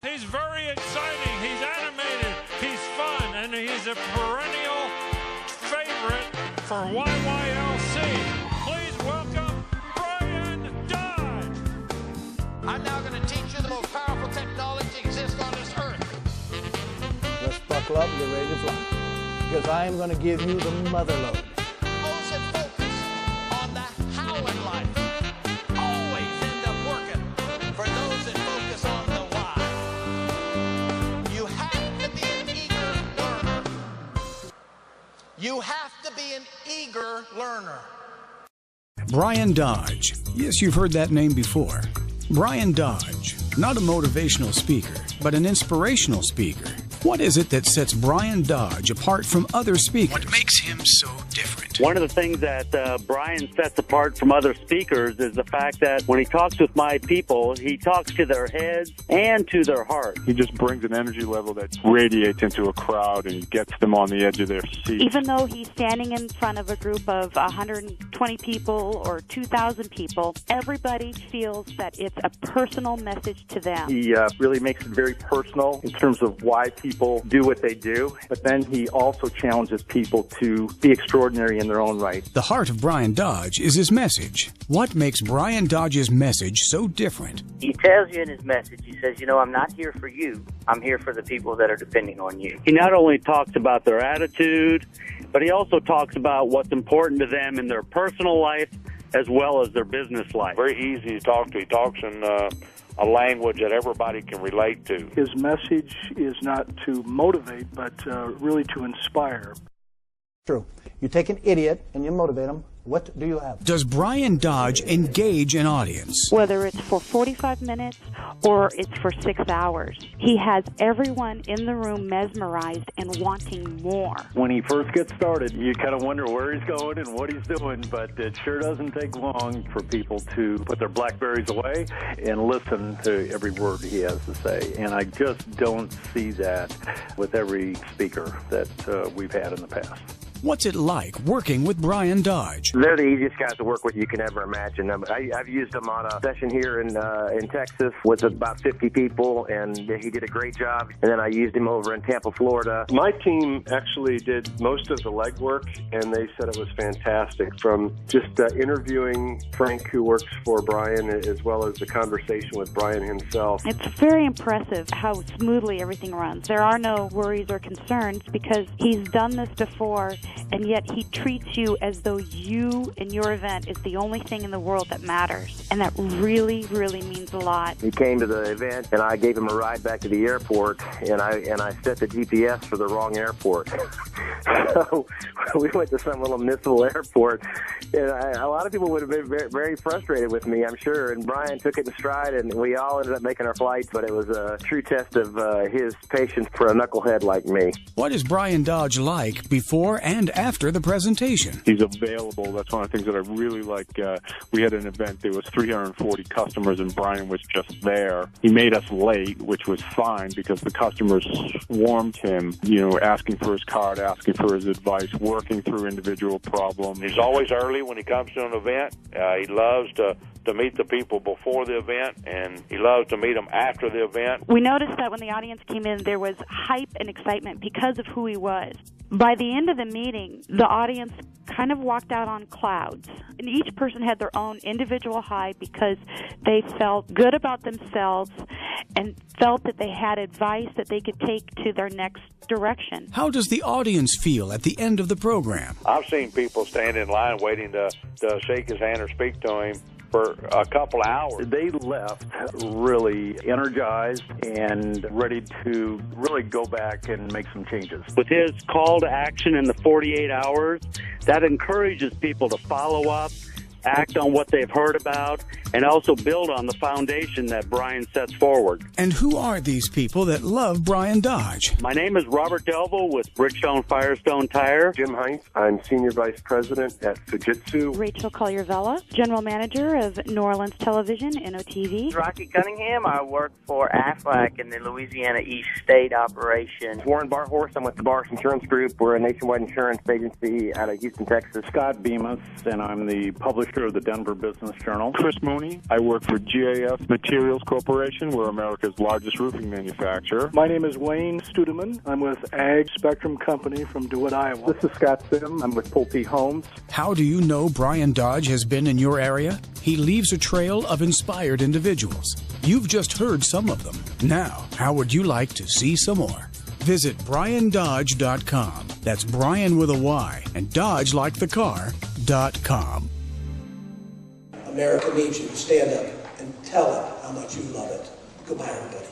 He's very exciting, he's animated, he's fun, and he's a perennial favorite for YYLC. Please welcome Bryan Dodge. I'm now going to teach you the most powerful technology that exists on this earth. Let's buckle up and get ready to fly, because I am going to give you the mother lode. Those that focus on the how in life always end up working for those that focus on the why. You have to be an eager learner. You have to be an eager learner. Bryan Dodge. Yes, you've heard that name before. Bryan Dodge, not a motivational speaker, but an inspirational speaker. What is it that sets Bryan Dodge apart from other speakers? What makes him so different? One of the things that Bryan sets apart from other speakers is the fact that when he talks with my people, he talks to their heads and to their hearts. He just brings an energy level that radiates into a crowd and gets them on the edge of their seat. Even though he's standing in front of a group of 120 people or 2,000 people, everybody feels that it's a personal message to them. He really makes it very personal in terms of why people do what they do, but then he also challenges people to be extraordinary in their own right. The heart of Bryan Dodge is his message. What makes Bryan Dodge's message so different? He tells you in his message, he says, I'm not here for you. I'm here for the people that are depending on you. He not only talks about their attitude, but he also talks about what's important to them in their personal life as well as their business life. Very easy to talk to. He talks in a language that everybody can relate to. His message is not to motivate, but really to inspire. True. You take an idiot and you motivate him. What do you have? Does Bryan Dodge engage an audience? Whether it's for 45 minutes or it's for 6 hours, he has everyone in the room mesmerized and wanting more. When he first gets started, you kind of wonder where he's going and what he's doing, but it sure doesn't take long for people to put their BlackBerries away and listen to every word he has to say. And I just don't see that with every speaker that we've had in the past. What's it like working with Bryan Dodge? They're the easiest guys to work with you can ever imagine. I've used them on a session here in Texas with about 50 people, and he did a great job. And then I used him over in Tampa, Florida. My team actually did most of the legwork, and they said it was fantastic. From just interviewing Frank, who works for Bryan, as well as the conversation with Bryan himself. It's very impressive how smoothly everything runs. There are no worries or concerns because he's done this before, and yet he treats you as though you and your event is the only thing in the world that matters. And that really, really means a lot. He came to the event, and I gave him a ride back to the airport, and I set the GPS for the wrong airport. So we went to some little municipal airport, and a lot of people would have been very, very frustrated with me, I'm sure. And Bryan took it in stride, and we all ended up making our flights, but it was a true test of his patience for a knucklehead like me. What is Bryan Dodge like before and after the presentation? He's available. That's one of the things that I really like. We had an event, there was 340 customers, and Bryan was just there. He made us late, which was fine because the customers swarmed him, asking for his card, asking for his advice, working through individual problems. He's always early when he comes to an event. He loves to meet the people before the event, and he loves to meet them after the event. We noticed that when the audience came in, there was hype and excitement because of who he was. By the end of the meeting, the audience kind of walked out on clouds. And each person had their own individual high because they felt good about themselves and felt that they had advice that they could take to their next direction. How does the audience feel at the end of the program? I've seen people stand in line waiting to shake his hand or speak to him for a couple hours. They left really energized and ready to really go back and make some changes. With his call to action in the 48 hours, that encourages people to follow up, act on what they've heard about, and also build on the foundation that Bryan sets forward. And who are these people that love Bryan Dodge? My name is Robert Delville with Bridgestone Firestone Tire. Jim Heinz, I'm Senior Vice President at Fujitsu. Rachel Collier-Vella, General Manager of New Orleans Television, NOTV. Rocky Cunningham, I work for Aflac in the Louisiana East State operation. Warren Barhorse, I'm with the Barsh Insurance Group. We're a nationwide insurance agency out of Houston, Texas. Scott Bemis, and I'm the Publisher editor of the Denver Business Journal. Chris Mooney. I work for GAF Materials Corporation. We're America's largest roofing manufacturer. My name is Wayne Studeman. I'm with Ag Spectrum Company from DeWitt, Iowa. This is Scott Sim. I'm with Pulte Homes. How do you know Bryan Dodge has been in your area? He leaves a trail of inspired individuals. You've just heard some of them. Now, how would you like to see some more? Visit BryanDodge.com. That's Bryan with a Y and Dodge like the car.com. America needs you to stand up and tell it how much you love it. Goodbye, everybody.